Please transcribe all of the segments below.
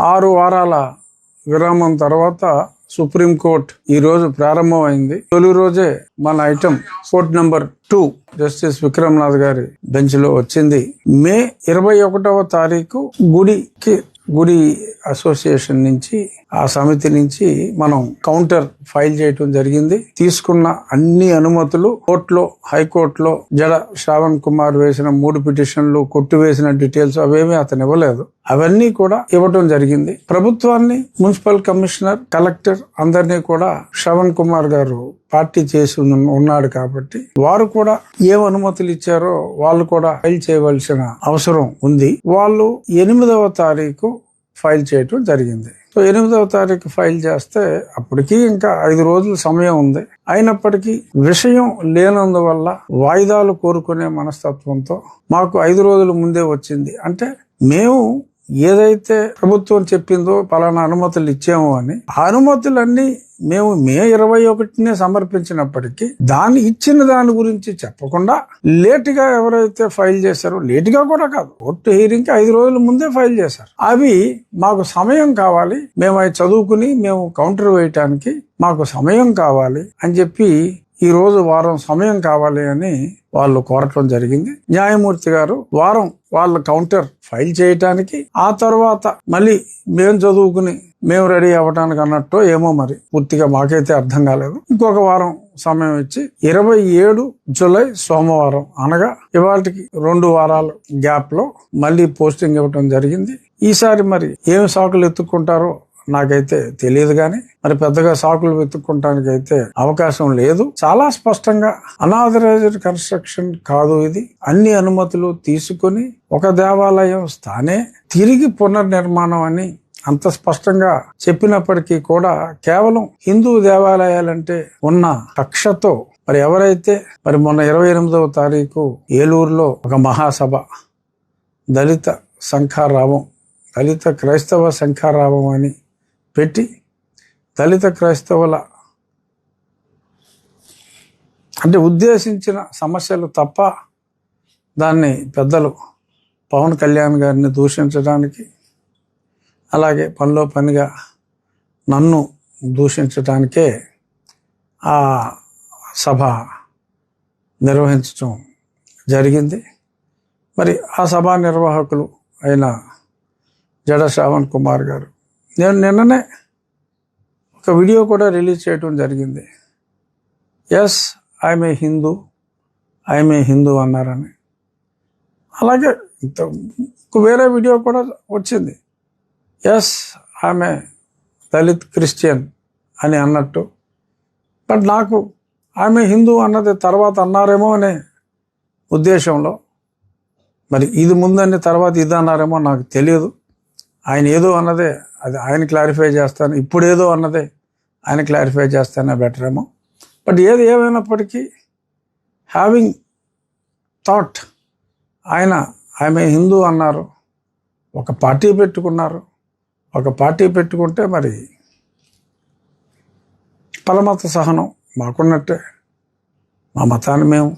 6 వారాల విరామం తర్వాత సుప్రీంకోర్టు ఈ రోజు ప్రారంభమైంది. తొలి రోజే మన item court number 2 justice Vikram Nath గారి బెంచ్ లో వచ్చింది. మే 21వ తారీఖు గుడి అసోసియేషన్ నుంచి, ఆ సమితి నుంచి మనం కౌంటర్ ఫైల్ చేయటం జరిగింది. తీసుకున్న అన్ని అనుమతులు కోర్టులో, హైకోర్టులో జడ శ్రావణ్ కుమార్ వేసిన 3 పిటిషన్లు, కొట్టివేసిన డీటెయిల్స్ అవేమీ అతను ఇవ్వలేదు. అవన్నీ కూడా ఇవ్వటం జరిగింది. ప్రభుత్వాన్ని, మున్సిపల్ కమిషనర్, కలెక్టర్ అందరినీ కూడా శ్రావణ్ కుమార్ గారు పార్టీ చేసి ఉన్నాడు కాబట్టి వారు కూడా ఏం అనుమతులు ఇచ్చారో వాళ్ళు కూడా ఫైల్ చేయవలసిన అవసరం ఉంది. వాళ్ళు 8వ తారీఖు ఫైల్ చేయటం జరిగింది. సో 8వ తారీఖు ఫైల్ చేస్తే అప్పటికి ఇంకా 5 రోజుల సమయం ఉంది. అయినప్పటికీ విషయం లేనందువల్ల వాయిదాలు కోరుకునే మనస్తత్వంతో మాకు 5 రోజుల ముందే వచ్చింది. అంటే మేము ఏదైతే ప్రభుత్వం చెప్పిందో పలానా అనుమతులు ఇచ్చాము అని, ఆ అనుమతులన్నీ మేము మే 21నే సమర్పించినప్పటికీ ఇచ్చిన దాని గురించి చెప్పకుండా లేటుగా ఎవరైతే ఫైల్ చేశారో, లేటుగా కూడా కాదు, కోర్టు హీరింగ్ కి 5 రోజుల ముందే ఫైల్ చేశారు. అవి మాకు సమయం కావాలి, మేము అవి చదువుకుని మేము కౌంటర్ వేయటానికి మాకు సమయం కావాలి అని చెప్పి ఈ రోజు వారం సమయం కావాలి అని వాళ్ళు కోరటం జరిగింది. న్యాయమూర్తి గారు వారం వాళ్ళ కౌంటర్ ఫైల్ చేయటానికి, ఆ తర్వాత మళ్ళీ మేము చదువుకుని మేము రెడీ అవ్వటానికి అన్నట్టు ఏమో మరి పూర్తిగా మాకైతే అర్థం కాలేదు. ఇంకొక వారం సమయం ఇచ్చి 27 జూలై సోమవారం అనగా ఇవాళకి 2 వారాల గ్యాప్ లో మళ్ళీ పోస్టింగ్ ఇవ్వటం జరిగింది. ఈసారి మరి ఏం సాకులు ఎత్తుక్కుంటారో నాకైతే తెలియదు, కానీ మరి పెద్దగా సాకులు వెతుక్కుంటానికి అయితే అవకాశం లేదు. చాలా స్పష్టంగా అనాథరైజ్డ్ కన్స్ట్రక్షన్ కాదు ఇది. అన్ని అనుమతులు తీసుకుని ఒక దేవాలయం స్థానే తిరిగి పునర్నిర్మాణం అని అంత స్పష్టంగా చెప్పినప్పటికీ కూడా కేవలం హిందూ దేవాలయాలంటే ఉన్న కక్షతో మరి ఎవరైతే మరి మొన్న 28వ తారీఖు ఏలూరులో ఒక మహాసభ, దళిత క్రైస్తవ శంఖారావం అని పెట్టి దళిత క్రైస్తవుల అంటే ఉద్దేశించిన సమస్యలు తప్ప దాన్ని పెద్దలు పవన్ కళ్యాణ్ గారిని దూషించడానికి, అలాగే పనిలో పనిగా నన్ను దూషించడానికే ఆ సభ నిర్వహించడం జరిగింది. మరి ఆ సభా నిర్వాహకులు అయిన జడ శ్రావణ్ కుమార్ గారు నేను నిన్ననే ఒక వీడియో కూడా రిలీజ్ చేయడం జరిగింది. ఎస్ ఐఎమ్ ఏ హిందూ అన్నారని. అలాగే వేరే వీడియో కూడా వచ్చింది, yes I am a Dalit Christian అని అన్నట్టు. బట్ నాకు ఆమె హిందూ అన్నది తర్వాత అన్నారేమో అనే ఉద్దేశంలో, మరి ఇది ముందని తర్వాత ఇది అన్నారేమో నాకు తెలియదు. ఆయన ఏదో అన్నదే అది ఆయన క్లారిఫై చేస్తాను, ఇప్పుడు ఏదో అన్నదే ఆయన క్లారిఫై చేస్తానే బెటర్ ఏమో. బట్ ఏది ఏమైనప్పటికీ హ్యావింగ్ థాట్ ఆమె హిందూ అన్నారు, ఒక పార్టీ పెట్టుకున్నారు. ఒక పార్టీ పెట్టుకుంటే మరి పరమత సహనం మాకున్నట్టే, మా మతాన్ని మేము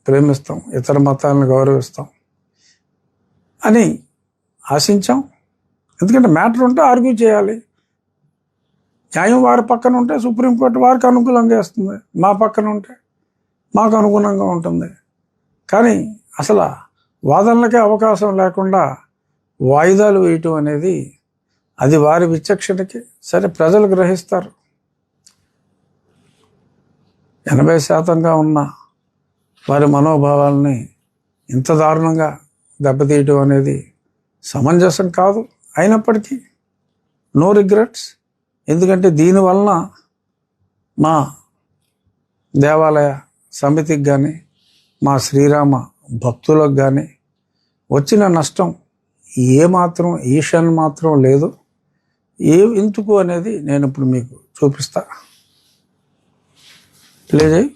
ప్రేమిస్తాం, ఇతర మతాలను గౌరవిస్తాం అని ఆశించాం. ఎందుకంటే మ్యాటర్ ఉంటే ఆర్గ్యూ చేయాలి. న్యాయం వారి పక్కన ఉంటే సుప్రీంకోర్టు వారికి అనుకూలంగా వేస్తుంది, మా పక్కన ఉంటే మాకు అనుగుణంగా ఉంటుంది. కానీ అసలు వాదనలకే అవకాశం లేకుండా వాయిదాలు వేయటం అనేది అది వారి విచక్షణకి సరే ప్రజలు గ్రహిస్తారు. 80% ఉన్న వారి మనోభావాలని ఇంత దారుణంగా దెబ్బతీయటం అనేది సమంజసం కాదు. అయినప్పటికీ నో రిగ్రెట్స్. ఎందుకంటే దీనివలన మా దేవాలయ సమితికి కానీ మా శ్రీరామ భక్తులకు కానీ వచ్చిన నష్టం ఏమాత్రం ఈషన్ మాత్రం లేదు. ఎందుకు అనేది నేను ఇప్పుడు మీకు చూపిస్తా. ప్లే చేయి,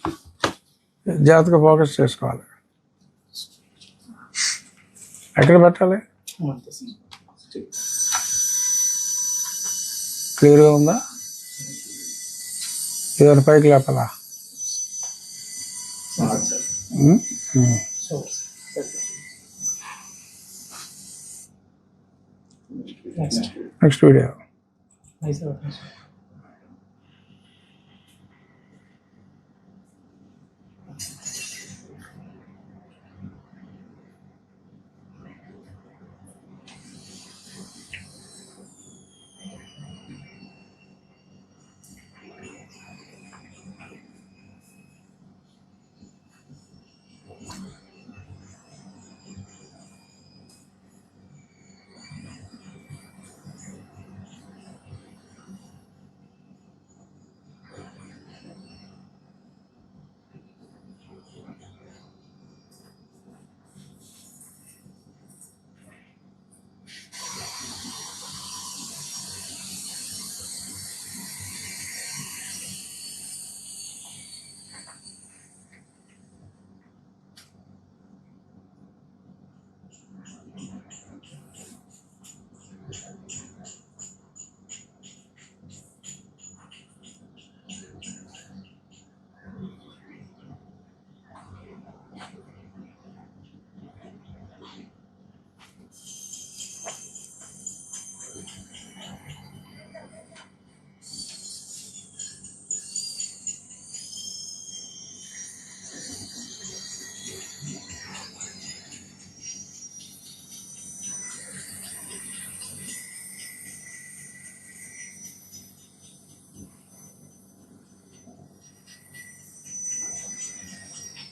జాగ్రత్తగా ఫోకస్ చేసుకోవాలి. ఎక్కడ పెట్టాలి? క్లియర్గా ఉందా? ఏదైనా పైకి లేపాలా? Next video.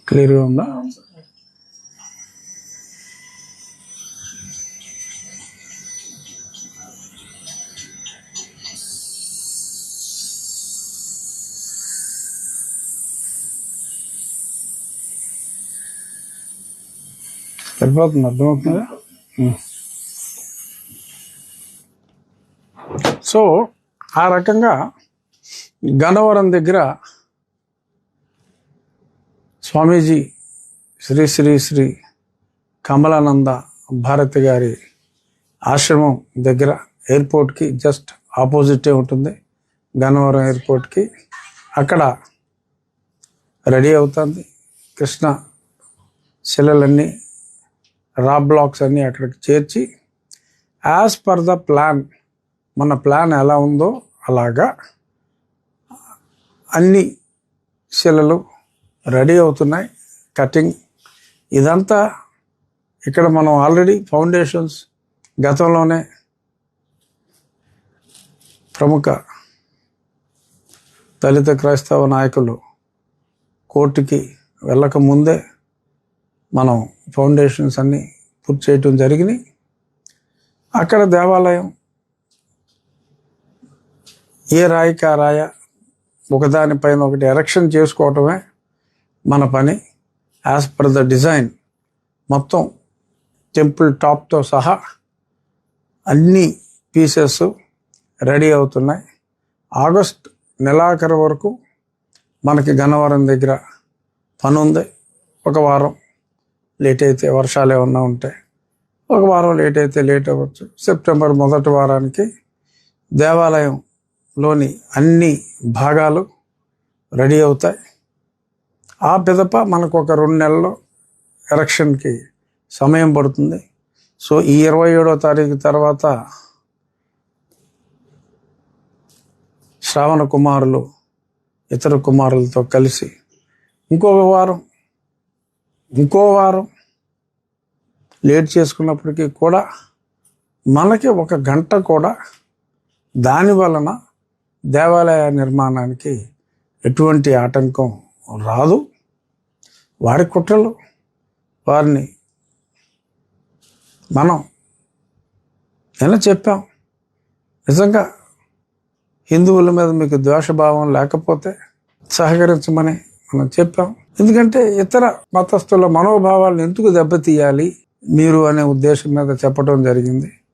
క్లియర్గా ఉందా? సరిపోతుంది, అర్థమవుతుందా? సో ఆ రకంగా గన్నవరం దగ్గర స్వామీజీ శ్రీ శ్రీ శ్రీ కమలానంద భారతి గారి ఆశ్రమం దగ్గర ఎయిర్పోర్ట్కి జస్ట్ ఆపోజిటే ఉంటుంది, గన్నవరం ఎయిర్పోర్ట్కి. అక్కడ రెడీ అవుతుంది. కృష్ణ శిలలన్నీ, రా బ్లాక్స్ అన్నీ అక్కడికి చేర్చి యాజ్ పర్ ద ప్లాన్, మన ప్లాన్ ఎలా ఉందో అలాగా అన్ని శిలలు రెడీ అవుతున్నాయి. కటింగ్ ఇదంతా ఇక్కడ మనం ఆల్రెడీ ఫౌండేషన్స్ గతంలోనే ప్రముఖ దళిత క్రైస్తవ నాయకులు కోర్టుకి వెళ్ళక ముందే మనం ఫౌండేషన్స్ అన్నీ పూర్తి చేయటం జరిగినాయి. అక్కడ దేవాలయం ఏ రాయికి ఆ రాయ ఒకదానిపైన ఒకటి ఎరెక్షన్ చేసుకోవటమే మన పని. యాజ్ పర్ ద డిజైన్ మొత్తం టెంపుల్ టాప్తో సహా అన్ని పీసెస్ రెడీ అవుతున్నాయి. ఆగస్ట్ నెలాఖరు వరకు మనకి గన్నవరం దగ్గర పని ఉంది. ఒక వారం లేట్ అయితే, వర్షాలు ఏమన్నా ఉంటే ఒక వారం లేట్ అయితే లేట్ అవ్వచ్చు. సెప్టెంబర్ మొదటి వారానికి దేవాలయంలోని అన్ని భాగాలు రెడీ అవుతాయి. ఆ పిదప మనకు ఒక 2 నెలల్లో ఎలక్షన్కి సమయం పడుతుంది. సో ఈ 27వ తారీఖు తర్వాత శ్రావణ కుమారులు ఇతర కుమారులతో కలిసి ఇంకో వారం లేట్ చేసుకున్నప్పటికీ కూడా మనకి 1 గంట కూడా దాని వలన దేవాలయ నిర్మాణానికి ఎటువంటి ఆటంకం రాదు. వారి కుట్రలు వారిని మనం ఎలా చెప్పాం. నిజంగా హిందువుల మీద మీకు ద్వేషభావం లేకపోతే సహకరించమని మనం చెప్పాం. ఎందుకంటే ఇతర మతస్థుల మనోభావాలను ఎందుకు దెబ్బతీయాలి మీరు అనే ఉద్దేశం మీద చెప్పడం జరిగింది.